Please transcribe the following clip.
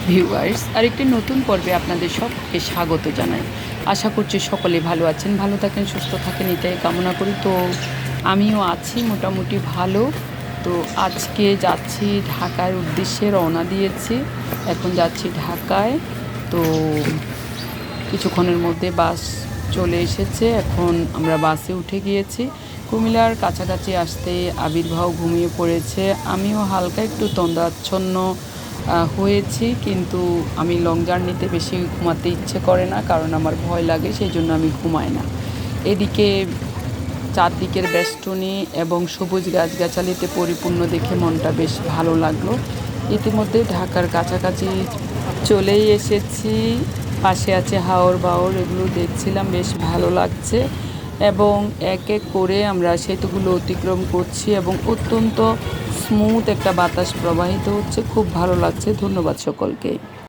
Viewers, আরেকটি নতুন পর্বে আপনাদের সবকে স্বাগত জানাই। আশা করছি সকলে ভালো আছেন, ভালো থাকেন, সুস্থ থাকেন, এটাই কামনা করি। তো আমিও আছি মোটামুটি ভালো। তো আজকে যাচ্ছি ঢাকার উদ্দেশ্যে, রওনা দিয়েছি। এখন যাচ্ছি ঢাকায়। তো কিছুক্ষণের মধ্যে বাস চলে এসেছে, এখন আমরা বাসে উঠে গিয়েছি। কুমিল্লার কাছাকাছি আসতে আবির্ভাব ঘুমিয়ে পড়েছে, আমিও হালকা একটু তন্দ্রাচ্ছন্ন হয়েছি, কিন্তু আমি লং জার্নিতে বেশি ঘুমাতে ইচ্ছে করে না, কারণ আমার ভয় লাগে, সেই জন্য আমি ঘুমাই না। এদিকে চারদিকের বেষ্টনী এবং সবুজ গাছগাছালিতে পরিপূর্ণ দেখে মনটা বেশ ভালো লাগলো। ইতিমধ্যে ঢাকার কাছাকাছি চলেই এসেছি। পাশে আছে হাওর বাওর, এগুলো দেখছিলাম, বেশ ভালো লাগছে। এবং এক এক করে আমরা সেতুগুলো অতিক্রম করছি এবং অত্যন্ত স্মুথ একটা বাতাস প্রবাহিত হচ্ছে, খুব ভালো লাগছে। ধন্যবাদ সকলকে।